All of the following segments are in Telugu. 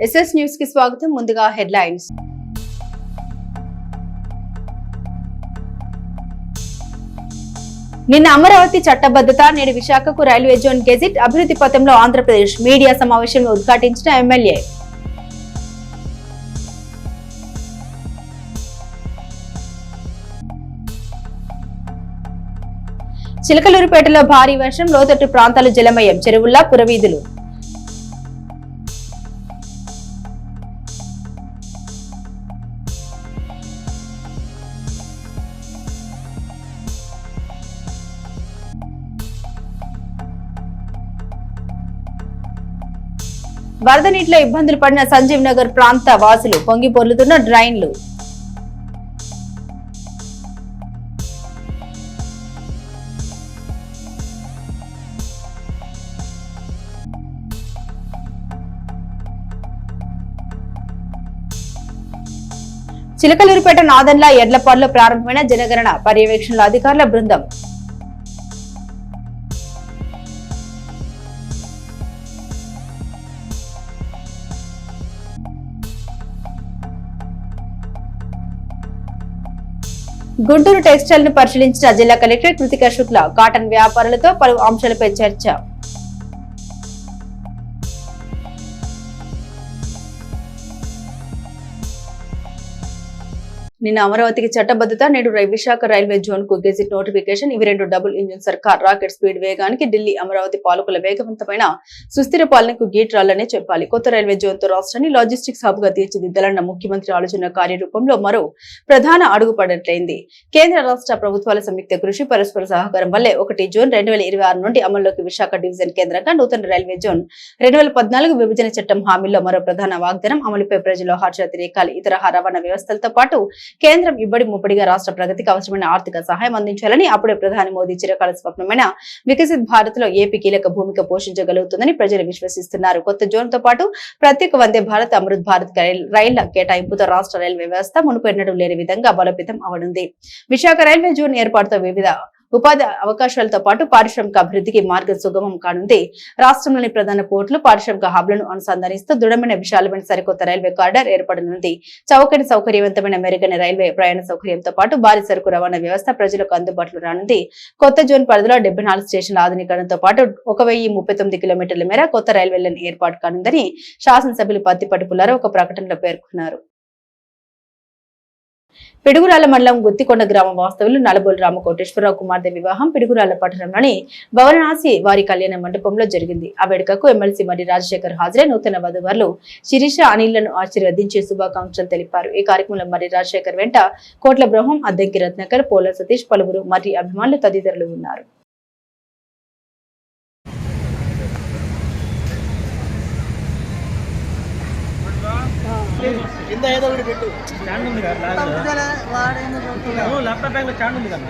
ఎస్ఎస్ న్యూస్ కి స్వాగతం. ముందుగా హెడ్లైన్స్. నిన్న అమరావతి చట్టబద్ధత, నేడు విశాఖకు రైల్వే జోన్ గెజిట్, అభివృద్ధి పథంలో ఆంధ్రప్రదేశ్ మీడియా సమావేశంలో ఉద్ఘాటించిన ఎమ్మెల్యే. చిలకలూరుపేటలో భారీ వర్షం, లోతట్టు ప్రాంతాలు జలమయం, చెరువుల్లా పురవీధులు. వరద నీటిలో ఇబ్బందులు పడిన సంజీవ్ నగర్ ప్రాంత వాసులు, పొంగి పొర్లుతున్న డ్రైన్లు. చిలకలూరుపేట నాదన్ల ఎడ్లపాడులో ప్రారంభమైన జనగణన పర్యవేక్షణలో అధికారుల బృందం. గుంటూరు టెక్స్టైల్ ను పరిశీలించిన జిల్లా కలెక్టర్ కృతికా శుక్లా, కాటన్ వ్యాపారులతో పలు అంశాలపై చర్చ. నిన్న అమరావతికి చట్టబద్ధత, నేడు విశాఖ రైల్వే జోన్ కు గెజిట్ నోటిఫికేషన్. ఇవి రెండు డబుల్ ఇంజిన్ సర్కార్ రాకెట్ స్పీడ్ వేగానికి ఢిల్లీ అమరావతి పాలకుల వేగవంతమైన సుస్థిర పాలనకు గీట్రాలనే చెప్పాలి. కొత్త రైల్వే జోన్ తో రాష్ట్రాన్ని లాజిస్టిక్స్ హబ్ గా తీర్చిదిద్దాలన్న ముఖ్యమంత్రి ఆలోచన కార్యరూపంలో మరో ప్రధాన అడుగు పడట్లయింది. కేంద్ర రాష్ట్ర ప్రభుత్వాల సంయుక్త కృషి, పరస్పర సహకారం వల్లే 1 జూన్ 2026 నుండి అమల్లోకి విశాఖ డివిజన్ కేంద్రంగా నూతన రైల్వే జోన్ 2014 విభజన చట్టం హామీల్లో మరో ప్రధాన వాగ్దానం అమలుపై ప్రజల్లో హర్షాతిరేకాలు. ఇతర రవాణా వ్యవస్థలతో పాటు కేంద్రం ఇబ్బడి ముబ్బడిగా రాష్ట్ర ప్రగతికి అవసరమైన ఆర్థిక సహాయం అందించాలని అప్పుడే ప్రధాని మోదీ చిరకాల స్వప్నమైన వికసిత్ భారత్ లో ఏపీ కీలక భూమిక పోషించగలుగుతుందని ప్రజలు విశ్వసిస్తున్నారు. కొత్త జోన్ తో పాటు ప్రత్యేక వందే భారత్, అమృత్ భారత్ రైళ్ల కేటాయింపుతో రాష్ట్ర రైల్వే వ్యవస్థ మునుపెన్నడూ లేని విధంగా బలోపేతం అవనుంది. విశాఖ రైల్వే జోన్ ఏర్పాటుతో వివిధ ఉపాధి అవకాశాలతో పాటు పారిశ్రామిక అభివృద్ధికి మార్గం సుగమం కానుంది. రాష్ట్రంలోని ప్రధాన పోర్టులు, పారిశ్రామిక హబ్లను అనుసంధానిస్తూ దృఢమైన విశాలమైన సరికొత్త రైల్వే కారిడార్ ఏర్పడనుంది. చౌకటి సౌకర్యవంతమైన మెరుగైన రైల్వే ప్రయాణ సౌకర్యంతో పాటు భారీ సరుకు రవాణా వ్యవస్థ ప్రజలకు అందుబాటులో రానుంది. కొత్త జోన్ పరిధిలో 74 స్టేషన్ల ఆధునీకరణతో పాటు 1039 కిలోమీటర్ల మేర కొత్త రైల్వే లైన్ ఏర్పాటు కానుందని శాసనసభ్యులు పత్తిపాటి పుల్లారావు ఒక ప్రకటనలో పేర్కొన్నారు. పిడుగురాళ్ల మండలం గుత్తికొండ గ్రామ వాస్తవులు నలబోలు రామకోటేశ్వరరావు కుమార్తె వివాహం పిడుగురాళ్ల పట్టణంలోని భవనాసి వారి కళ్యాణ మండపంలో జరిగింది. ఆ వేడుకకు ఎమ్మెల్సీ మర్రి రాజశేఖర్ హాజరై నూతన వధువర్లు శిరీష, అనిల్లను ఆశీర్వదించి శుభాకాంక్షలు తెలిపారు. ఈ కార్యక్రమంలో మర్రి రాజశేఖర్ వెంట కోట్ల బ్రహ్మం, అద్దంకి రత్నాకర్, పోల సతీష్, పలువురు మర్రి అభిమానులు తదితరులు ఉన్నారు. కింద ఏదో ఒకటి పెట్టు. స్టాండ్ ఉంది కదా, ల్యాప్టాప్ బ్యాగ్ లో స్టాండ్ ఉంది కదా.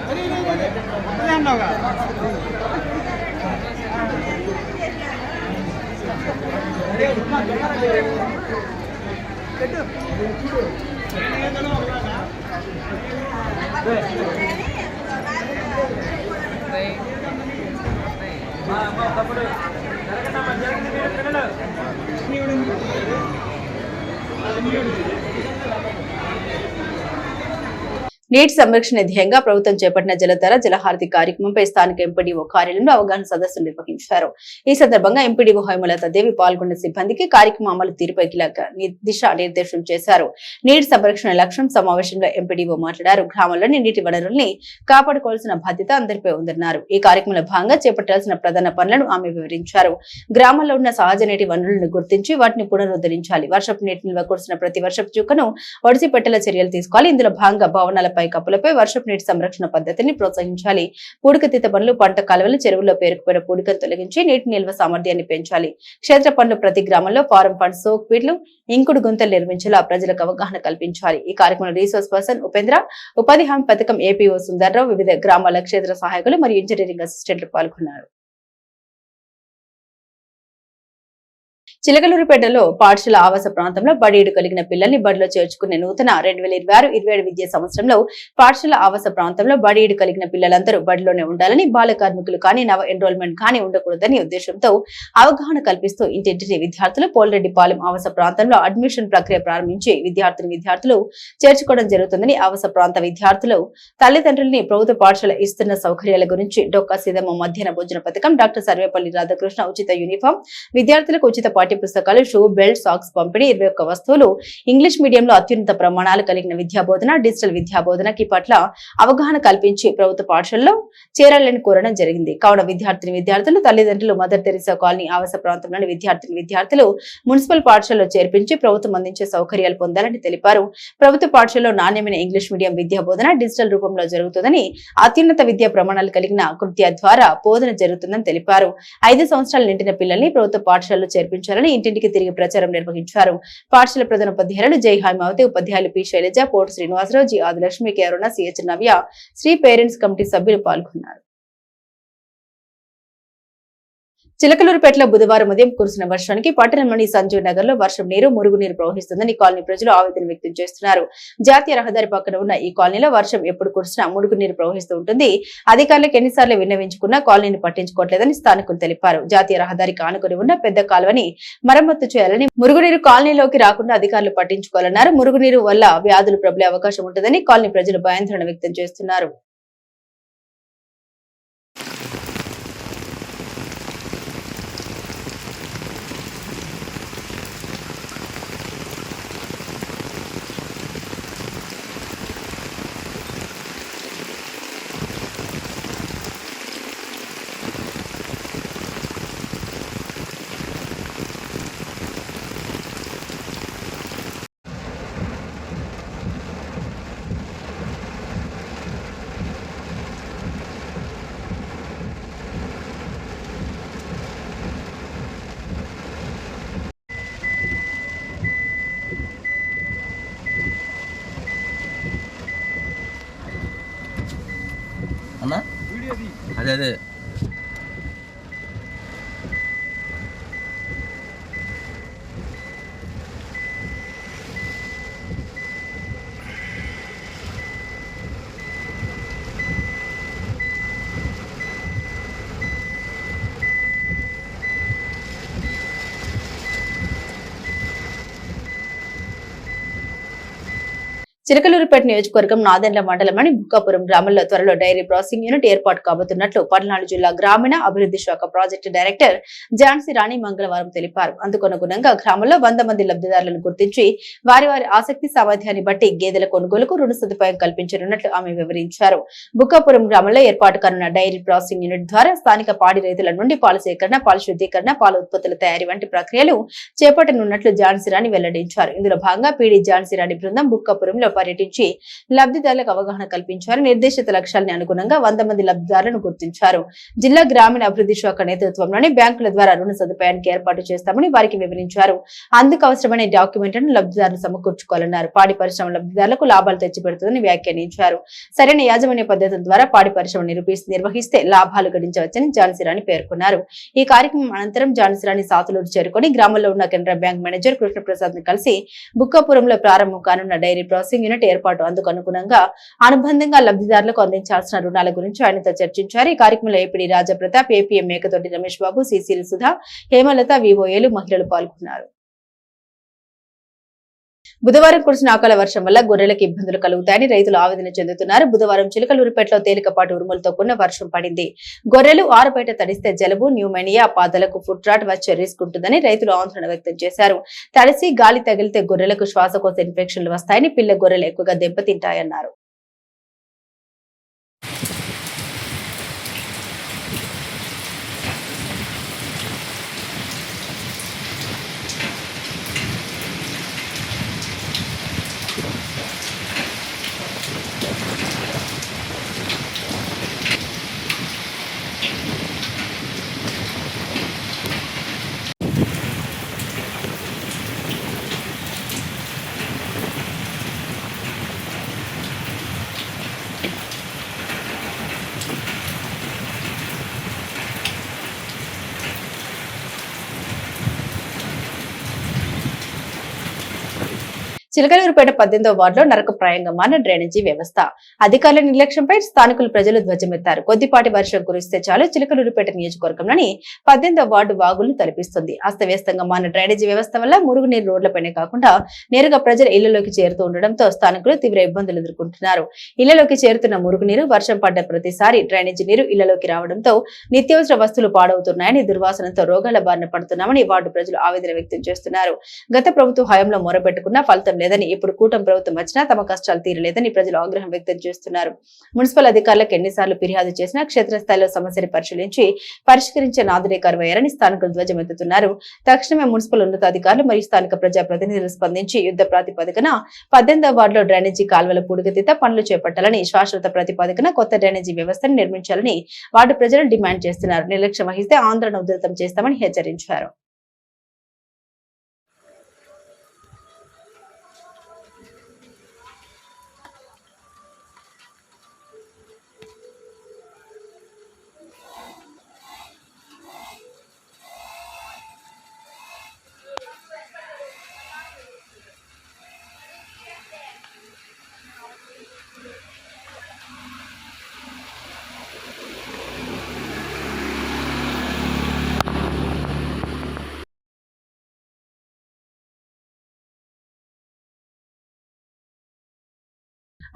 నీటి సంరక్షణ ధ్యేయంగా ప్రభుత్వం చేపట్టిన జలధార జలహారతి కార్యక్రమంపై స్థానిక ఎంపీడీఓ కార్యాలయంలో అవగాహన సదస్సులు నిర్వహించారు. ఈ సందర్భంగా ఎంపీడీఓ హేమలత దేవి పాల్గొన్న సిబ్బందికి కార్యక్రమం అమలు తీరుపై దిశా నిర్దేశం చేశారు. నీటి సంరక్షణ లక్ష్యం సమావేశంలో ఎంపీడీఓ మాట్లాడారు. గ్రామంలోని నీటి వనరుల్ని కాపాడుకోవాల్సిన బాధ్యత అందరిపై ఉందన్నారు. ఈ కార్యక్రమంలో భాగంగా చేపట్టాల్సిన ప్రధాన పనులను ఆమె వివరించారు. గ్రామంలో ఉన్న సహజ నీటి వనరులను గుర్తించి వాటిని పునరుద్ధరించాలి. వర్షపు నీటి నిల్వ కురిసిన ప్రతి వర్షపు చుక్కను ఒడిసి పెట్టేలా చర్యలు తీసుకోవాలి. ఇందులో భాగంగా భవనాలపై, కప్పులపై వర్షపు నీటి సంరక్షణ పద్ధతిని ప్రోత్సహించాలి. పూడికతీత పనులు, పంట కాలువలు, చెరువుల్లో పేరుకుపోయిన పూడికను తొలగించి నీటి నిల్వ సామర్థ్యాన్ని పెంచాలి. క్షేత్ర పనులు ప్రతి గ్రామంలో ఫారం ఫండ్, సోక్ పీట్లు, ఇంకుడు గుంతలు నిర్మించేలా ప్రజలకు అవగాహన కల్పించాలి. ఈ కార్యక్రమంలో రీసోర్స్ పర్సన్ ఉపేంద్ర, ఉపాధి హామీ పథకం ఏపీఓ సుందర్రావు, వివిధ గ్రామాల క్షేత్ర సహాయకులు మరియు ఇంజనీరింగ్ అసిస్టెంట్లు పాల్గొన్నారు. చిలకలూరిపేటలో పాఠశాల ఆవాస ప్రాంతంలో బడిఈడు కలిగిన పిల్లల్ని బడిలో చేర్చుకునే నూతన 2026-27 విద్యా సంవత్సరంలో పాఠశాల ఆవాస ప్రాంతంలో బడిఈడు కలిగిన పిల్లలందరూ బడిలోనే ఉండాలని, బాల కార్మికులు కానీ నవ ఎన్రోల్మెంట్ కానీ ఉండకూడదని ఉద్దేశంతో అవగాహన కల్పిస్తూ ఇంటింటి విద్యార్థులు పోలరెడ్డిపాలెం ఆవాస ప్రాంతంలో అడ్మిషన్ ప్రక్రియ ప్రారంభించి విద్యార్థులు చేర్చుకోవడం జరుగుతుందని ఆవాస ప్రాంత విద్యార్థులు తల్లిదండ్రుల్ని ప్రభుత్వ పాఠశాల ఇస్తున్న సౌకర్యాల గురించి డొక్కా సీదమ్మ మధ్యాహ్న భోజన పథకం, డాక్టర్ సర్వేపల్లి రాధాకృష్ణ ఉచిత యూనిఫామ్, విద్యార్థులకు ఉచిత పాఠ్య పుస్తకాలు, షూ, బెల్ట్, సాక్స్ పంపిణీ, 21 వస్తువులు, ఇంగ్లీష్ మీడియంలో అత్యున్నత ప్రమాణాలు కలిగిన విద్యాబోధన, డిజిటల్ విద్యాబోధనకి పట్ల అవగాహన కల్పించి ప్రభుత్వ పాఠశాలలో చేరాలని కోరడం జరిగింది. కావున విద్యార్థులు తల్లిదండ్రులు మదర్ తెరీసా కాలనీ ఆవాస ప్రాంతంలోని విద్యార్థులు మున్సిపల్ పాఠశాలలో చేర్పించి ప్రభుత్వం అందించే సౌకర్యాలు పొందాలని తెలిపారు. ప్రభుత్వ పాఠశాలలో నాణ్యమైన ఇంగ్లీష్ మీడియం విద్యాబోధన డిజిటల్ రూపంలో జరుగుతుందని, అత్యున్నత విద్యా ప్రమాణాలు కలిగిన కృత్య ద్వారా బోధన జరుగుతుందని తెలిపారు. 5 సంవత్సరాలు నిండిన పిల్లల్ని ప్రభుత్వ పాఠశాలలో చేర్పించాలని ఇంటింటికి తిరిగి ప్రచారం నిర్వహించారు. పాఠశాల ప్రధాన ఉపాధ్యాయులు జై హైమావతి, ఉపాధ్యాయులు పి శైలజ, పోటు శ్రీనివాసరావు, జి ఆదిలక్ష్మి, కె అరుణ, సిహెచ్ నవ్య, శ్రీ పేరెంట్స్ కమిటీ సభ్యులు పాల్గొన్నారు. చిలకలూరిపేటలో బుధవారం ఉదయం కురిసిన వర్షానికి పట్టణంలోని సంజీవ్ నగర్ లో వర్షం నీరు, మురుగునీరు ప్రవహిస్తుందని కాలనీ ప్రజలు ఆవేదన వ్యక్తం చేస్తున్నారు. జాతీయ రహదారి పక్కన ఉన్న ఈ కాలనీలో వర్షం ఎప్పుడు కురిసినా మురుగునీరు ప్రవహిస్తూ ఉంటుంది. అధికారులకు ఎన్నిసార్లు విన్నవించుకున్నా కాలనీని పట్టించుకోవట్లేదని స్థానికులు తెలిపారు. జాతీయ రహదారికి ఆనుకుని ఉన్న పెద్ద కాలువని మరమ్మతు చేయాలని, మురుగునీరు కాలనీలోకి రాకుండా అధికారులు పట్టించుకోవాలన్నారు. మురుగునీరు వల్ల వ్యాధులు ప్రబలే అవకాశం ఉంటుందని కాలనీ ప్రజలు భయాందోళన వ్యక్తం చేస్తున్నారు. అన్నా అదే చిలకలూరిపేట నియోజకవర్గం నాదెండ్ల మండలంలోని బుక్కాపురం గ్రామంలో త్వరలో డైరీ ప్రాసెసింగ్ యూనిట్ ఏర్పాటు కాబోతున్నట్లు పల్నాడు జిల్లా గ్రామీణ అభివృద్ధి శాఖ ప్రాజెక్టు డైరెక్టర్ ఝాన్సీ రాణి మంగళవారం తెలిపారు. అందుకనుగుణంగా గ్రామంలో 100 మంది లబ్ధిదారులను గుర్తించి వారి ఆసక్తి సామర్థ్యాన్ని బట్టి గేదెల కొనుగోలుకు రుణ సదుపాయం కల్పించనున్నట్లు ఆమె వివరించారు. బుక్కాపురం గ్రామంలో ఏర్పాటు కానున్న డైరీ ప్రాసెసింగ్ యూనిట్ ద్వారా స్థానిక పాడి రైతుల నుండి పాల సేకరణ, పాల శుద్ధీకరణ, పాల ఉత్పత్తుల తయారీ వంటి ప్రక్రియలు చేపట్టనున్నట్లు ఝాన్సీ రాణి వెల్లడించారు. ఇందులో భాగంగా పీడీ ఝాన్సీ రాణి బృందం బుక్కాపురంలో పర్యటించి లబ్ధిదారులకు అవగాహన కల్పించారు. నిర్దేశిత లక్ష్యాలని అనుగుణంగా 100 మంది లబ్ధిదారులను గుర్తించారు. జిల్లా గ్రామీణ అభివృద్ధి శాఖ నేతృత్వంలోని బ్యాంకుల ద్వారా రుణ సదుపాయానికి ఏర్పాటు చేస్తామని వారికి వివరించారు. అందుకు అవసరమైన డాక్యుమెంట్లను లబ్ధిదారులు సమకూర్చుకోవాలన్నారు. పాడి పరిశ్రమ లబ్ధిదారులకు లాభాలు తెచ్చిపెడుతుందని వ్యాఖ్యానించారు. సరైన యాజమాన్య పద్ధతుల ద్వారా పాడి పరిశ్రమ నిర్వహిస్తే లాభాలు గడించవచ్చని ఝాన్సీ రాణి పేర్కొన్నారు. ఈ కార్యక్రమం అనంతరం ఝాన్సీ రాణి సాతులూరు చేరుకొని గ్రామంలో ఉన్న కెనరా బ్యాంక్ మేనేజర్ కృష్ణప్రసాద్ ని కలిసి బుక్కాపురంలో ప్రారంభం కానున్న డైరీ ప్రాసెసింగ్ యూనిట్ ఏర్పాటు అందుకు అనుగుణంగా అనుబంధంగా లబ్ధిదారులకు అందించాల్సిన రుణాల గురించి ఆయనతో చర్చించారు. ఈ కార్యక్రమంలో APD రాజప్రతాప్, APM Mekathoti Ramesh Babu, Cecil Sudha, Hemalatha, వివోఏలు, మహిళలు పాల్గొన్నారు. బుధవారం కురిసిన అకాల వర్షం వల్ల గొర్రెలకు ఇబ్బందులు కలుగుతాయని రైతులు ఆవేదన చెందుతున్నారు. బుధవారం చిలకలూరిపేటలో తేలికపాటి ఉరుములతో కూడిన వర్షం పడింది. గొర్రెలు ఆరుబయట తడిస్తే జలుబు, న్యూమోనియా, పాదాలకు ఫుట్ రాట్ వచ్చే రిస్క్ ఉంటుందని రైతులు ఆందోళన వ్యక్తం చేశారు. తడిసి గాలి తగిలితే గొర్రెలకు శ్వాసకోశ ఇన్ఫెక్షన్లు వస్తాయని, పిల్ల గొర్రెలు ఎక్కువగా దెబ్బతింటాయన్నారు. చిలకలూరుపేట 18వ వార్డులో నరకప్రాయంగా మారిన డ్రైనేజీ వ్యవస్థ. అధికారుల నిర్లక్ష్యంపై స్థానికులు ప్రజలు ధ్వజమెత్తారు. కొద్దిపాటి వర్షం కురిస్తే చాలు చిలకలూరుపేట నియోజకవర్గంలోని 18వ వార్డు వాగులను తలపిస్తుంది. అస్తవ్యస్తంగా మారిన డ్రైనేజీ వ్యవస్థ వల్ల మురుగునీరు రోడ్లపైనే కాకుండా నేరుగా ప్రజల ఇళ్లలోకి చేరుతూ ఉండడంతో స్థానికులు తీవ్ర ఇబ్బందులు ఎదుర్కొంటున్నారు. ఇళ్లలోకి చేరుతున్న మురుగునీరు వర్షం పడ్డ ప్రతిసారి డ్రైనేజీ నీరు ఇళ్లలోకి రావడంతో నిత్యావసర వస్తువులు పాడవుతున్నాయని, దుర్వాసనతో రోగాల బారిన పడుతున్నామని వార్డు ప్రజలు ఆవేదన వ్యక్తం చేస్తున్నారు. గత ప్రభుత్వ హయాంలో మొరబెట్టుకున్న ఫలితం లేదని, ఇప్పుడు కూటమి ప్రభుత్వం వచ్చినా తమ కష్టాలు తీరలేదని ప్రజలు ఆగ్రహం వ్యక్తం చేస్తున్నారు. మున్సిపల్ అధికారులకు ఎన్నిసార్లు ఫిర్యాదు చేసినా క్షేత్రస్థాయిలో సమస్యను పరిష్కరించే నాదుడే కరువయ్యారని స్థానికులు ధ్వజమెత్తుతున్నారు. తక్షణమే మున్సిపల్ ఉన్నతాధికారులు మరియు స్థానిక ప్రజా ప్రతినిధులు స్పందించి యుద్ధ ప్రాతిపదికన 18వ వార్డులో డ్రైనేజీ కాల్వల పూడికతీత పనులు చేపట్టాలని, శాశ్వత ప్రాతిపదికన కొత్త డ్రైనేజీ వ్యవస్థను నిర్మించాలని వార్డు ప్రజలు డిమాండ్ చేస్తున్నారు. నిర్లక్ష్యం వహిస్తే ఆందోళన ఉధృతం చేస్తామని హెచ్చరించారు.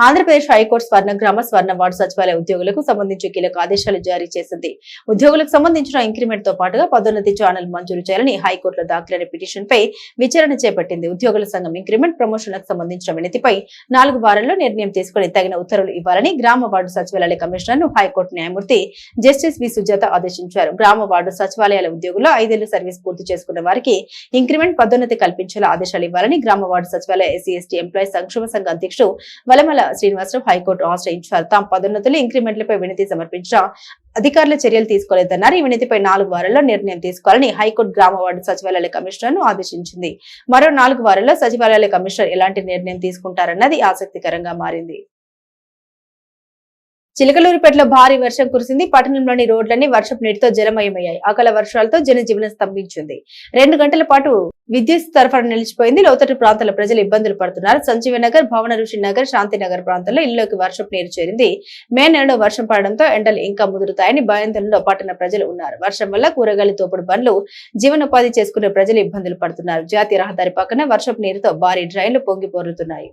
ఆంధ్రప్రదేశ్ హైకోర్టు స్వర్ణగ్రామ స్వర్ణ వార్డు సచివాలయ ఉద్యోగులకు సంబంధించి కీలక ఆదేశాలు జారీ చేసింది. ఉద్యోగులకు సంబంధించిన ఇంక్రిమెంట్ తో పాటుగా పదోన్నతి ఛానల్ మంజూరు చేయాలని హైకోర్టులో దాఖలైన పిటిషన్ పై విచారణ చేపట్టింది. ఉద్యోగుల సంఘం ఇంక్రిమెంట్ ప్రమోషన్లకు సంబంధించిన వినతిపై 4 వారాల్లో నిర్ణయం తీసుకుని తగిన ఉత్తర్వులు ఇవ్వాలని గ్రామ వార్డు సచివాలయ కమిషనర్ ను హైకోర్టు న్యాయమూర్తి జస్టిస్ వి సుజాత ఆదేశించారు. గ్రామ వార్డు సచివాలయాల ఉద్యోగుల్లో 5 ఏళ్ల సర్వీస్ పూర్తి చేసుకున్న వారికి ఇంక్రిమెంట్ పదోన్నతి కల్పించేలా ఆదేశాలు ఇవ్వాలని గ్రామ వార్డు సచివాలయ ఎస్సీ ఎస్టీ ఎంప్లాయీస్ సంక్షేమ సంఘ అధ్యక్షుడు వలమల శ్రీనివాసరావు హైకోర్టు ఆశ్రయించారు. తాము పదోన్నతులు ఇంక్రిమెంట్లపై వినతి సమర్పించిన అధికారుల చర్యలు తీసుకోలేదన్నారు. ఈ వినతిపై 4 వారాల్లో నిర్ణయం తీసుకోవాలని హైకోర్టు గ్రామ వార్డు సచివాలయాల కమిషనర్ ను ఆదేశించింది. మరో 4 వారాల్లో సచివాలయాల కమిషనర్ ఎలాంటి నిర్ణయం తీసుకుంటారన్నది ఆసక్తికరంగా మారింది. చిలకలూరుపేటలో భారీ వర్షం కురిసింది. పట్టణంలోని రోడ్లన్నీ వర్షపు నీటితో జలమయమయ్యాయి. అకాల వర్షాలతో జనజీవనం స్తంభించింది. 2 గంటల పాటు విద్యుత్ సరఫరా నిలిచిపోయింది. లోతట్టు ప్రాంతాల ప్రజలు ఇబ్బందులు పడుతున్నారు. సంజీవనగర్, భవన ఋషి నగర్, శాంతినగర్ ప్రాంతాల్లో ఇళ్లలోకి వర్షపు నీరు చేరింది. మే నెలలో వర్షం పడడంతో ఎండలు ఇంకా ముదురుతాయని భయాందోళనలో పట్టణ ప్రజలు ఉన్నారు. వర్షం వల్ల కూరగాయలు తోపుడు బండ్లు జీవనోపాధి చేసుకునే ప్రజలు ఇబ్బందులు పడుతున్నారు. జాతీయ రహదారి పక్కన వర్షపు నీరుతో భారీ డ్రైన్లు పొంగి పొర్లుతున్నాయి.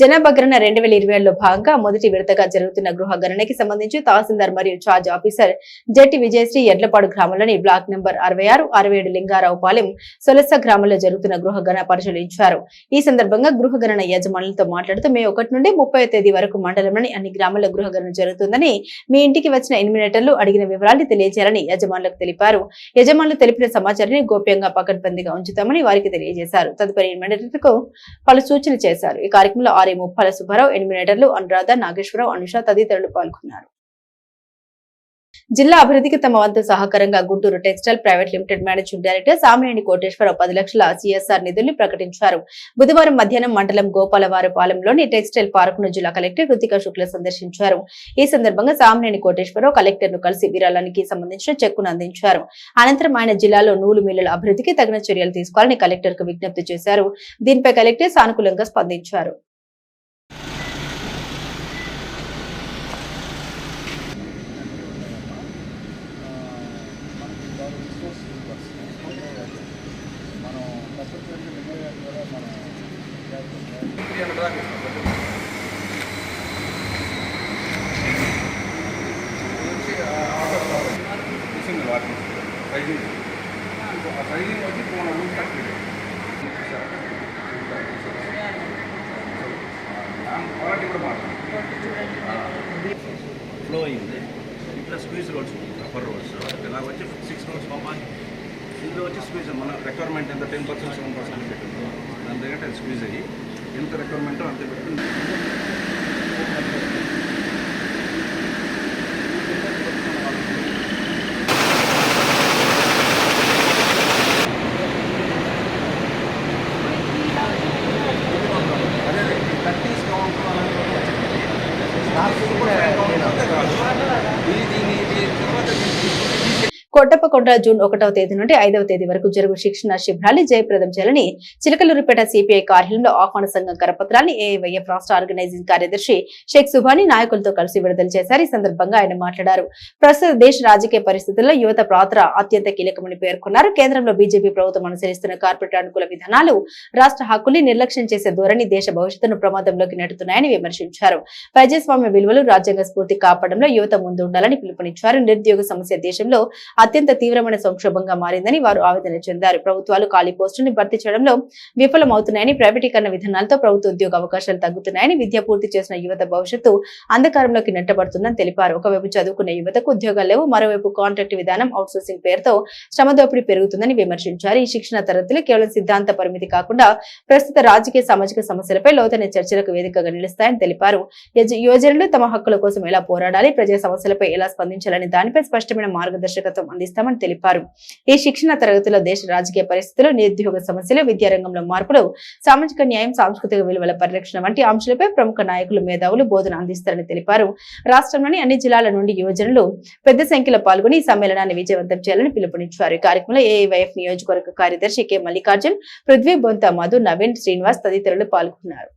జనాభా గణన 2020లో భాగంగా మొదటి విడతగా జరుగుతున్న గృహ గణనకి సంబంధించి తహసీల్దార్ మరియు చార్జ్ ఆఫీసర్ జట్టి విజయశ్రీ ఎడ్లపాడు గ్రామంలోని బ్లాక్ నెంబర్ 66, 67 లింగారావుపాలెం, సొలస గ్రామంలో జరుగుతున్న గృహ గణన పరిశీలించారు. ఈ సందర్భంగా గృహ గణన యజమానులతో మాట్లాడుతూ మే 1 నుండి 30వ తేదీ వరకు మండలంలోని అన్ని గ్రామాల్లో గృహ గణన జరుగుతుందని, మీ ఇంటికి వచ్చిన ఎన్యూమరేటర్లు అడిగిన వివరాలు తెలియజేయాలని యజమానులకు తెలిపారు. యజమానులు తెలిపిన సమాచారాన్ని గోప్యంగా పకడ్బందీగా ఉంచుతామని వారికి తెలియజేశారు. తదుపరి ఎన్యూమరేటర్లకు పలు సూచనలు చేశారు. ఈ కార్యక్రమంలో ముప్పాల సుబ్బారావు, ఎన్యూమరేటర్లు అనురాధ, నాగేశ్వరరావు, అనుష తదితరులు పాల్గొన్నారు. జిల్లా అభివృద్ధికి తమ వంతు సహకారంగా Guntur textile private limited managing director Samineni Koteswararao 10 లక్షల సిఎస్ఆర్ నిధుల్ని ప్రకటించారు. బుధవారం మధ్యాహ్నం మండలం గోపాలవారిపాలెంలోని టెక్స్టైల్ పార్క్ ను జిల్లా కలెక్టర్ కృతికా శుక్ల సందర్శించారు. ఈ సందర్భంగా సామినేని కోటేశ్వరరావు కలెక్టర్ ను కలిసి విరాళానికి సంబంధించిన చెక్కును అందించారు. అనంతరం ఆయన జిల్లాలో నూలు మిల్లుల అభివృద్ధికి తగిన చర్యలు తీసుకోవాలని కలెక్టర్ కు విజ్ఞప్తి చేశారు. దీనిపై కలెక్టర్ సానుకూలంగా స్పందించారు. ఫ్లో అయింది. ఇట్లా స్క్వీజ్ రోడ్స్, అప్పర్ రోడ్స్ ఇలా వచ్చి 6 రోడ్స్ పంపాలి. ఇందులో వచ్చి స్క్వీజ్ మన రిక్వైర్మెంట్ ఎంత 10%, 7% పెట్టింది. దాని దగ్గర అది స్క్వీజ్ అయ్యి ఎంత రిక్వైర్మెంటో అంతే పెట్టుకుని కొట్టపకొండ జూన్ 1వ తేదీ నుండి 5వ తేదీ వరకు జరుగు శిక్షణ శిబిరాన్ని జయప్రదం చేయాలని చిలకలూరిపేట సిపిఐ కార్యాలయంలో ఆహ్వాన సంఘం కరపత్రాన్ని ఏఐవైఎఫ్ రాష్ట్ర ఆర్గనైజింగ్ కార్యదర్శి షేక్ సుబానీ నాయకులతో కలిసి విడుదల చేశారు. ఈ సందర్భంగా ఆయన మాట్లాడారు. ప్రస్తుత దేశ రాజకీయ పరిస్థితుల్లో యువత పాత్ర అత్యంత కీలకమని పేర్కొన్నారు. కేంద్రంలో బీజేపీ ప్రభుత్వం అనుసరిస్తున్న కార్పొరేట్ అనుకూల విధానాలు రాష్ట్ర హక్కుల్ని నిర్లక్ష్యం చేసే ధోరణి దేశ భవిష్యత్తును ప్రమాదంలోకి నెడుతున్నాయని విమర్శించారు. ప్రజాస్వామ్య విలువలు రాజ్యాంగ స్ఫూర్తి కాపాడంలో యువత ముందు ఉండాలని పిలుపునిచ్చారు. నిరుద్యోగ సమస్య దేశంలో అత్యంత తీవ్రమైన సంక్షోభంగా మారిందని వారు ఆవేదన చెందారు. ప్రభుత్వాలు ఖాళీ పోస్టులను భర్తీ చేయడంలో విఫలమవుతున్నాయని, ప్రైవేటీకరణ విధానాలతో ప్రభుత్వ ఉద్యోగ అవకాశాలు తగ్గుతున్నాయని, విద్య పూర్తి చేసిన యువత భవిష్యత్తు అంధకారంలోకి నెట్టబడుతుందని తెలిపారు. ఒకవైపు చదువుకునే యువతకు ఉద్యోగాలు లేవు, మరోవైపు కాంట్రాక్ట్ విధానం, అవుట్సోర్సింగ్ పేరుతో శ్రమ దోపిడీ పెరుగుతుందని విమర్శించారు. ఈ శిక్షణ తరగతులు కేవలం సిద్ధాంత పరిమితి కాకుండా ప్రస్తుత రాజకీయ సామాజిక సమస్యలపై లోతైన చర్చలకు వేదికగా నిలుస్తాయని తెలిపారు. యువజనులు తమ హక్కుల కోసం ఎలా పోరాడాలి, ప్రజా సమస్యలపై ఎలా స్పందించాలని దానిపై స్పష్టమైన మార్గదర్శకత్వం అందిస్తామని తెలిపారు. ఈ శిక్షణ తరగతిలో దేశ రాజకీయ పరిస్థితులు, నిరుద్యోగ సమస్యలు, విద్యారంగంలో మార్పులు, సామాజిక న్యాయం, సాంస్కృతిక విలువల పరిరక్షణ వంటి అంశాలపై ప్రముఖ నాయకులు, మేధావులు బోధన అందిస్తారని తెలిపారు. రాష్ట్రంలోని అన్ని జిల్లాల నుండి యువజనులు పెద్ద సంఖ్యలో పాల్గొని ఈ సమ్మేళనాన్ని విజయవంతం చేయాలని పిలుపునిచ్చారు. ఈ కార్యక్రమంలో ఏఐవైఎఫ్ నియోజకవర్గ కార్యదర్శి కె మల్లికార్జున్, పృథ్వీ, బొంత మధు, నవీన్, శ్రీనివాస్ తదితరులు పాల్గొన్నారు.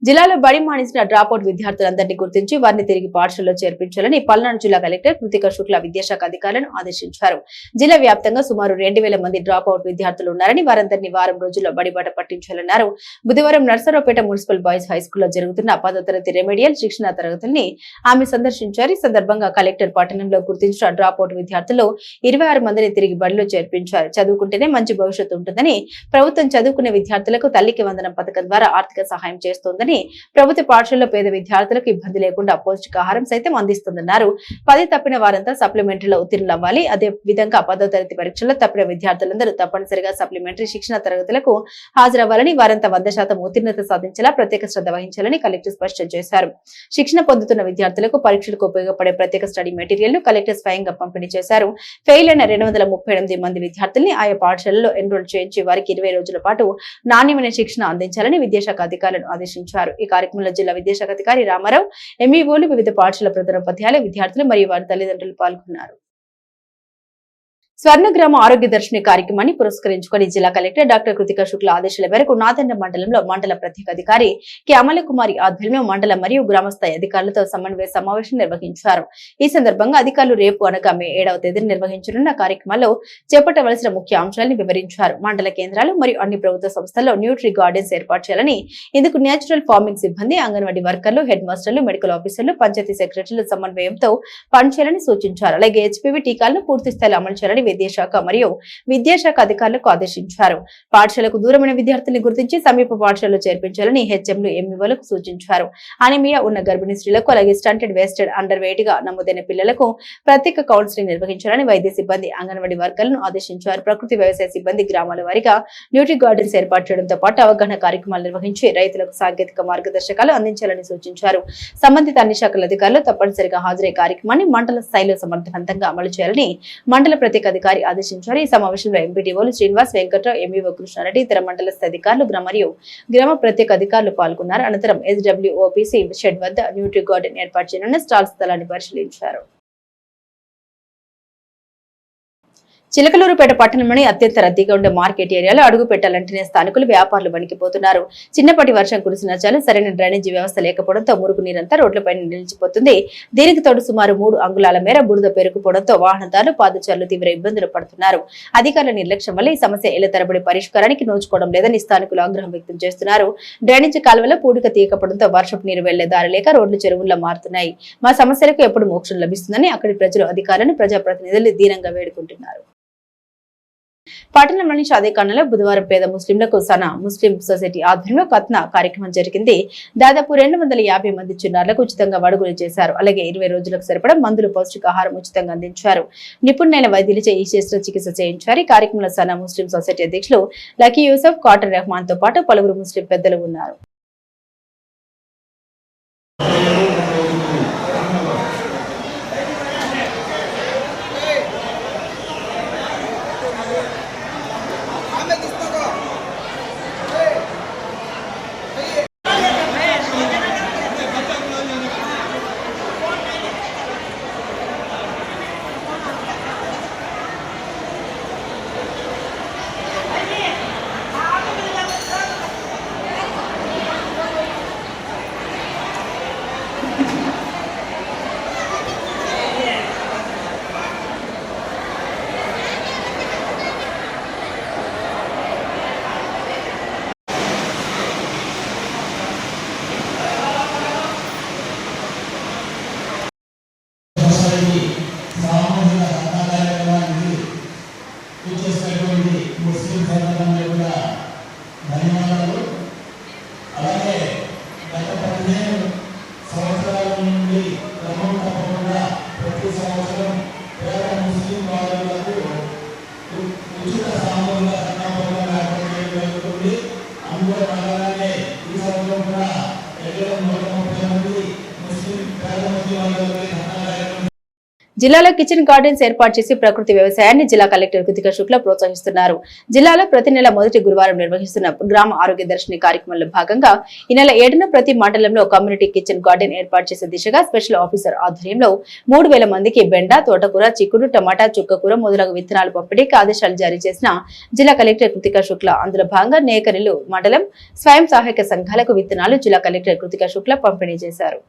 జిల్లాలో బడి మానేసిన డ్రాపౌట్ విద్యార్థులందరినీ గుర్తించి వారిని తిరిగి పాఠశాలలో చేర్పించాలని పల్నాడు జిల్లా కలెక్టర్ కృతికా శుక్లా విద్యాశాఖ అధికారులను ఆదేశించారు. జిల్లా వ్యాప్తంగా సుమారు 2000 మంది డ్రాపౌట్ విద్యార్థులు ఉన్నారని వారందరినీ వారం రోజుల్లో బడిబాట పట్టించాలన్నారు. బుధవారం నర్సరావుపేట మున్సిపల్ బాయ్స్ హైస్కూల్లో జరుగుతున్న 10వ తరగతి రెమెడియల్ శిక్షణ తరగతుల్ని ఆమె సందర్శించారు. ఈ సందర్భంగా కలెక్టర్ పట్టణంలో గుర్తించిన డ్రాపౌట్ విద్యార్థుల్లో 26 మందిని తిరిగి బడిలో చేర్పించారు. చదువుకుంటేనే మంచి భవిష్యత్తు ఉంటుందని, ప్రభుత్వం చదువుకునే విద్యార్థులకు తల్లికి వందనం పథకం ద్వారా ఆర్థిక సహాయం చేస్తోందని, ప్రభుత్వ పాఠశాలలో పేద విద్యార్థులకు ఇబ్బంది లేకుండా పౌష్టికాహారం సైతం అందిస్తుందన్నారు. 10 తప్పిన వారంతా సప్లిమెంటరీలో ఉత్తీర్ణులవ్వాలి. అదే విధంగా 10వ తరగతి పరీక్షల్లో తప్పిన విద్యార్థులందరూ తప్పనిసరిగా సప్లిమెంటరీ శిక్షణ తరగతులకు హాజరవ్వాలని, వారంతా 100% ఉత్తీర్ణత సాధించేలా ప్రత్యేక శ్రద్ధ వహించాలని కలెక్టర్ స్పష్టం చేశారు. శిక్షణ పొందుతున్న విద్యార్థులకు పరీక్షలకు ఉపయోగపడే ప్రత్యేక స్టడీ మెటీరియల్ ను కలెక్టర్ స్వయంగా పంపిణీ చేశారు. ఫెయిల్ అయిన 238 మంది విద్యార్థుల్ని ఆయా పాఠశాలలో ఎన్రోల్ చేయించి వారికి 20 రోజుల పాటు నాణ్యమైన శిక్షణ అందించాలని విద్యాశాఖ అధికారులను ఆదేశించారు. ఈ కార్యక్రమంలో జిల్లా విద్యాశాఖ అధికారి రామారావు, ఎంఈఓలు, వివిధ పాఠశాల ప్రధానోపాధ్యాయులు, విద్యార్థులు మరియు వారి తల్లిదండ్రులు పాల్గొన్నారు. స్వర్ణగ్రామ ఆరోగ్య దర్శిని కార్యక్రమాన్ని పురస్కరించుకుని జిల్లా కలెక్టర్ డాక్టర్ కృతికా శుక్లా ఆదేశాల మేరకు నాదండ మండలంలో మండల ప్రత్యేక అధికారి కె అమలకుమారి ఆధ్వర్యంలో మండల మరియు గ్రామస్థాయి అధికారులతో సమన్వయ సమావేశం నిర్వహించారు. ఈ సందర్భంగా అధికారులు రేపు అనగా మే 7వ తేదీన నిర్వహించనున్న కార్యక్రమాల్లో చేపట్టవలసిన ముఖ్య అంశాలను వివరించారు. మండల కేంద్రాలు మరియు అన్ని ప్రభుత్వ సంస్థల్లో న్యూట్రీ గార్డెన్స్ ఏర్పాటు చేయాలని, ఇందుకు నేచురల్ ఫార్మింగ్ సిబ్బంది, అంగన్వాడీ వర్కర్లు, హెడ్ మాస్టర్లు, మెడికల్ ఆఫీసర్లు, పంచాయతీ సెక్రటరీల సమన్వయంతో పనిచేయాలని సూచించారు. అలాగే హెచ్పివి టీకాలను పూర్తి స్థాయిలో అమలు చేయాలని విద్యాశాఖ మరియు విద్యాశాఖ అధికారులకు ఆదేశించారు. పాఠశాలకు దూరమైన విద్యార్థుల్ని గుర్తించి సమీప పాఠశాలలో చేర్పించాలని హెచ్ఎంలు, ఎంఈఓలకు సూచించారు. అనిమియా ఉన్న గర్భిణీ స్త్రీలకు, అలాగే స్టంటెడ్, వేస్టెడ్, అండర్ వెయిట్ గా నమోదైన పిల్లలకు ప్రత్యేక కౌన్సిలింగ్ నిర్వహించాలని వైద్య సిబ్బంది, అంగన్వాడీ వర్కర్లను ఆదేశించారు. ప్రకృతి వ్యవసాయ సిబ్బంది గ్రామాల వారీగా న్యూట్రీ గార్డెన్స్ ఏర్పాటు చేయడంతో పాటు అవగాహన కార్యక్రమాలు నిర్వహించి రైతులకు సాంకేతిక మార్గదర్శకాలు అందించాలని సూచించారు. సంబంధిత అన్ని శాఖల అధికారులు తప్పనిసరిగా హాజరయ్యే కార్యక్రమాన్ని మండల స్థాయిలో సమర్థవంతంగా అమలు చేయాలని మండల ప్రత్యేక అధికారి ఆదేశించారు. ఈ సమావేశంలో ఎంపీడీఓలు శ్రీనివాస్, వెంకట్రావు, ఎంఈఓ కృష్ణారెడ్డి, ఇతర మండల అధికారులు మరియు గ్రామ ప్రత్యేక అధికారులు పాల్గొన్నారు. అనంతరం SWOPC షెడ్ వద్ద న్యూట్రీ గార్డెన్ ఏర్పాటు చేయనున్న స్టాల్ స్థలాన్ని పరిశీలించారు. చిలకలూరుపేట పట్టణంలోని అత్యంత రద్దీగా ఉండే మార్కెట్ ఏరియాలో అడుగు పెట్టాలంటేనే స్థానికులు, వ్యాపారులు వణికిపోతున్నారు. చిన్నపాటి వర్షం కురిసినా చాలు సరైన డ్రైనేజీ వ్యవస్థ లేకపోవడంతో మురుగు నీరంతా రోడ్లపై నిలిచిపోతుంది. దీనికి తోడు సుమారు 3 అంగుళాల మేర బురద పేరుకుపోవడంతో వాహనదారులు, పాదచారులు తీవ్ర ఇబ్బందులు పడుతున్నారు. అధికారుల నిర్లక్ష్యం వల్ల ఈ సమస్య ఏళ్ల తరబడి పరిష్కారానికి నోచుకోవడం లేదని స్థానికులు ఆగ్రహం వ్యక్తం చేస్తున్నారు. డ్రైనేజీ కాలువలో పూడిక తీయకపోవడంతో వర్షపు నీరు వెళ్లే దారి లేక రోడ్లు చెరువుల్లో మారుతున్నాయి. మా సమస్యలకు ఎప్పుడు మోక్షం లభిస్తుందని అక్కడి ప్రజలు అధికారులను, ప్రజాప్రతినిధులు దీనంగా వేడుకుంటున్నారు. పట్టణంలోని షాదీఖానాలో బుధవారం పేద ముస్లింలకు సనా ముస్లిం సొసైటీ ఆధ్వర్యంలో కత్నా కార్యక్రమం జరిగింది. దాదాపు 250 మంది చిన్నారులకు ఉచితంగా వడుగులు చేశారు. అలాగే 20 రోజులకు సరిపడా మందులు, పౌష్టికాహారం ఉచితంగా అందించారు. నిపుణులైన వైద్యులచే ఈ శస్త్రచికిత్స చేయించారు. ఈ కార్యక్రమంలో సనా ముస్లిం సొసైటీ అధ్యక్షులు లకీ యూసఫ్, కాటర్ రెహమాన్ తో పాటు పలువురు ముస్లిం పెద్దలు ఉన్నారు. ముస్లిం సోదరులందరూ కూడా ధన్యవాదాలు. అలాగే గత 15 సంవత్సరాల నుండి క్రమం తప్పకుండా ప్రతి సంవత్సరం పేద ముస్లిం బాలులకు ఉచిత సామూహిక సన్నాపంగా ఏర్పాటు చేయడం జరుగుతుంది. అందులో భాగంగానే ఈ సంవత్సరం కూడా 130 మంది పేద ముస్లిం బాలులకి జిల్లాలో కిచెన్ గార్డెన్స్ ఏర్పాటు చేసి ప్రకృతి వ్యవసాయాన్ని జిల్లా కలెక్టర్ కృతికా శుక్లా ప్రోత్సహిస్తున్నారు. జిల్లాలో ప్రతి నెల మొదటి గురువారం నిర్వహిస్తున్న గ్రామ ఆరోగ్య దర్శిని కార్యక్రమంలో భాగంగా ఈ నెల 7న ప్రతి మండలంలో కమ్యూనిటీ కిచెన్ గార్డెన్ ఏర్పాటు చేసే దిశగా స్పెషల్ ఆఫీసర్ ఆధ్వర్యంలో 3000 మందికి బెండ, తోటకూర, చిక్కుడు, టమాటా, చుక్కకూర మొదలగు విత్తనాలు పంపిణీకి ఆదేశాలు జారీ చేసిన జిల్లా కలెక్టర్ కృతికా శుక్లా అందులో భాగంగా నేకరిలు మండలం స్వయం సహాయక సంఘాలకు విత్తనాలు జిల్లా కలెక్టర్ కృతికా శుక్లా పంపిణీ చేశారు.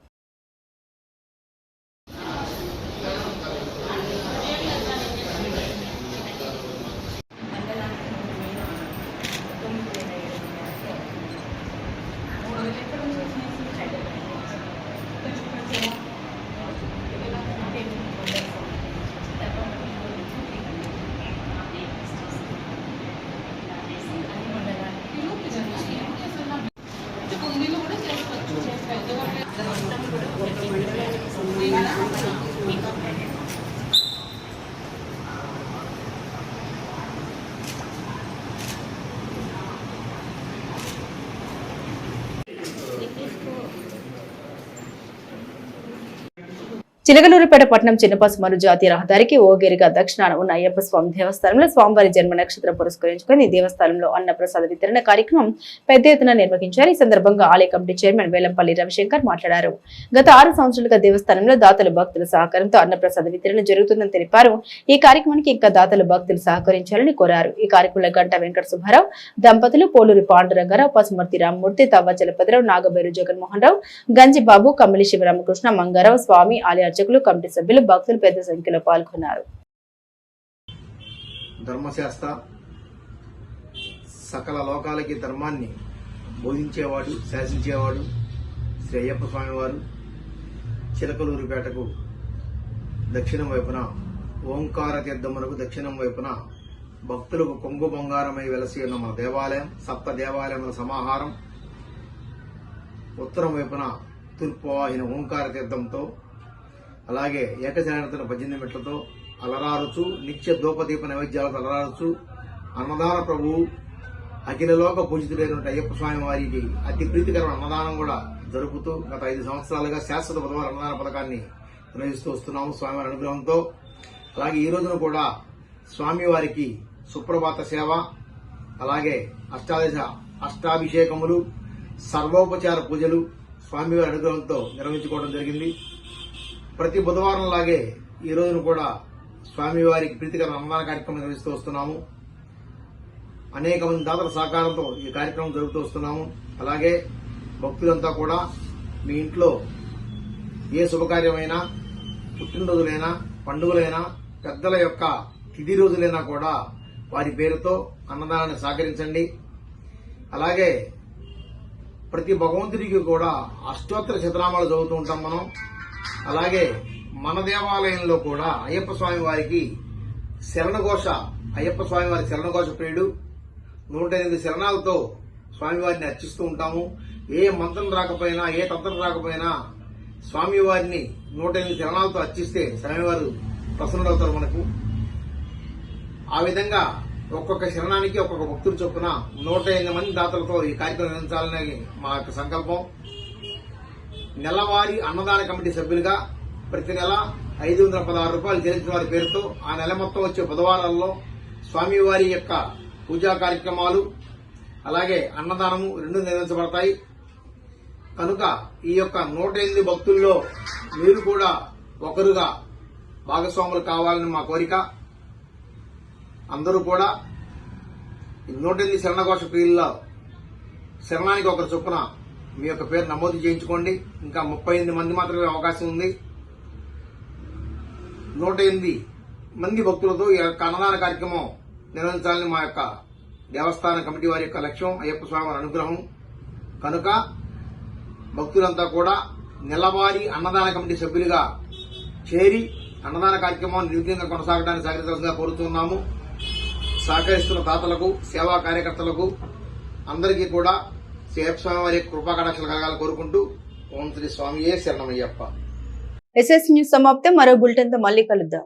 చిలకలూరుపేట పట్టణం చిన్నపసుమరు జాతీయ రహదారికి ఓగేరిగా దక్షిణాన ఉన్న అయ్యప్ప స్వామి దేవస్థానంలో స్వామివారి జన్మ నక్షత్రం పురస్కరించుకుని దేవస్థానంలో అన్నప్రసాద వితరణ కార్యక్రమం పెద్ద ఎత్తున నిర్వహించారు. ఈ సందర్భంగా ఆలయ కమిటీ చైర్మన్ వేలంపల్లి రవిశంకర్ మాట్లాడారు. గత 6 సంవత్సరాలుగా దేవస్థానంలో దాతలు, భక్తుల సహకారంతో అన్నప్రసాద వితరణ జరుగుతుందని తెలిపారు. ఈ కార్యక్రమానికి ఇంకా దాతలు, భక్తులు సహకరించాలని కోరారు. ఈ కార్యక్రమంలో గంట వెంకట సుబ్బారావు దంపతులు, పోలూరి పాండురంగారావు, పసుమర్తి రామ్మూర్తి, తవ్వ చలపతిరావు, నాగబేరు జగన్మోహన్ రావు, గంజిబాబు, కమ్మలి శివరామకృష్ణ, మంగారావు, స్వామి ఆలయ అర్చకులు, కమిటీ సభ్యులు, భక్తులు పెద్ద సంఖ్యలో పాల్గొన్నారు. ధర్మశాస్త్ర సకల లోకాలకి ధర్మాన్ని బోధించేవాడు, శాసించేవాడు శ్రీ అయ్యప్ప స్వామి వారు చిలకలూరుపేటకు దక్షిణం వైపున ఓంకార తీర్థమునకు దక్షిణం వైపున భక్తులకు కొంగు బంగారమై వెలసి ఉన్న మన దేవాలయం, 7 దేవాలయముల సమాహారం. ఉత్తరం వైపున తూర్పు వాహిన ఓంకార తీర్థంతో, అలాగే ఏకశరణతుల 18 మెట్లతో అలరారుచు, నిత్య ధూపదీప నైవేద్యాలతో అలరారుచు అన్నదాన ప్రభువు అఖిలలోక పూజితుడైన అయ్యప్ప స్వామి వారికి అతి ప్రీతికరమైన అన్నదానం కూడా జరుపుతూ గత 5 సంవత్సరాలుగా శాశ్వత బుధవారం అన్నదాన పథకాన్ని నిర్వహిస్తూ వస్తున్నాము స్వామివారి అనుగ్రహంతో. అలాగే ఈ రోజున కూడా స్వామివారికి సుప్రభాత సేవ, అలాగే అష్టాభిషేకములు, సర్వోపచార పూజలు స్వామివారి అనుగ్రహంతో నిర్వహించుకోవడం జరిగింది. ప్రతి బుధవారం లాగే ఈ రోజును కూడా స్వామివారికి ప్రీతికర అన్నదాన కార్యక్రమం నిర్వహిస్తూ వస్తున్నాము. అనేక మంది దాతల సహకారంతో ఈ కార్యక్రమం జరుపుతూ వస్తున్నాము. అలాగే భక్తులంతా కూడా మీ ఇంట్లో ఏ శుభకార్యమైనా, పుట్టినరోజులైనా, పండుగలైనా, పెద్దల యొక్క తిథి రోజులైనా కూడా వారి పేరుతో అన్నదానాన్ని సహకరించండి. అలాగే ప్రతి భగవంతుడికి కూడా అష్టోత్తర శతనామాలు చదువుతూ ఉంటాం మనం. అలాగే మన దేవాలయంలో కూడా అయ్యప్ప స్వామి వారికి శరణఘోష, అయ్యప్ప స్వామి వారి శరణఘోష ప్రియుడు. 108 శరణాలతో స్వామివారిని అర్చిస్తూ ఉంటాము. ఏ మంత్రం రాకపోయినా, ఏ తంత్రం రాకపోయినా స్వామివారిని 108 శరణాలతో అర్చిస్తే స్వామివారు ప్రసన్నులవుతారు మనకు. ఆ విధంగా ఒక్కొక్క శరణానికి ఒక్కొక్క భక్తులు చొప్పున 108 మంది దాతలతో ఈ కార్యక్రమం నిర్వహించాలని మా యొక్క సంకల్పం. నెలవారీ అన్నదాన కమిటీ సభ్యులుగా ప్రతి నెల 516 రూపాయలు చెల్లించిన వారి పేరుతో ఆ నెల మొత్తం వచ్చే బుధవారాల్లో స్వామివారి యొక్క పూజా కార్యక్రమాలు, అలాగే అన్నదానము 2 నిర్వహించబడతాయి. కనుక ఈ యొక్క 108 భక్తుల్లో మీరు కూడా ఒకరుగా భాగస్వాములు కావాలని మా కోరిక. అందరూ కూడా 108 శరణఘోష ప్రియుల్లో శరణానికి ఒకరు చొప్పున మీ యొక్క పేరు నమోదు చేయించుకోండి. ఇంకా 38 మంది మాత్రమే అవకాశం ఉంది. 108 మంది భక్తులతో ఈ యొక్క అన్నదాన కార్యక్రమం నిర్వహించాలని మా యొక్క దేవస్థాన కమిటీ వారి యొక్క లక్ష్యం, అయ్యప్ప స్వామి వారి అనుగ్రహం. కనుక భక్తులంతా కూడా నెలవారీ అన్నదాన కమిటీ సభ్యులుగా చేరి అన్నదాన కార్యక్రమాన్ని నిర్విఘ్నంగా కొనసాగడానికి సహకరించాల్సిందిగా కోరుతున్నాము. సహకరిస్తున్న దాతలకు, సేవా కార్యకర్తలకు అందరికీ కూడా అయ్యప్ప స్వామి వారి కృపా కటాక్షాలు కలగాలని కోరుకుంటూ ఓం శ్రీ స్వామియే శరణమయ్యప్ప. ఎస్ఎస్ న్యూస్ సమాప్తం. మరో బులెటిన్ తో మళ్ళీ కలుద్దాం.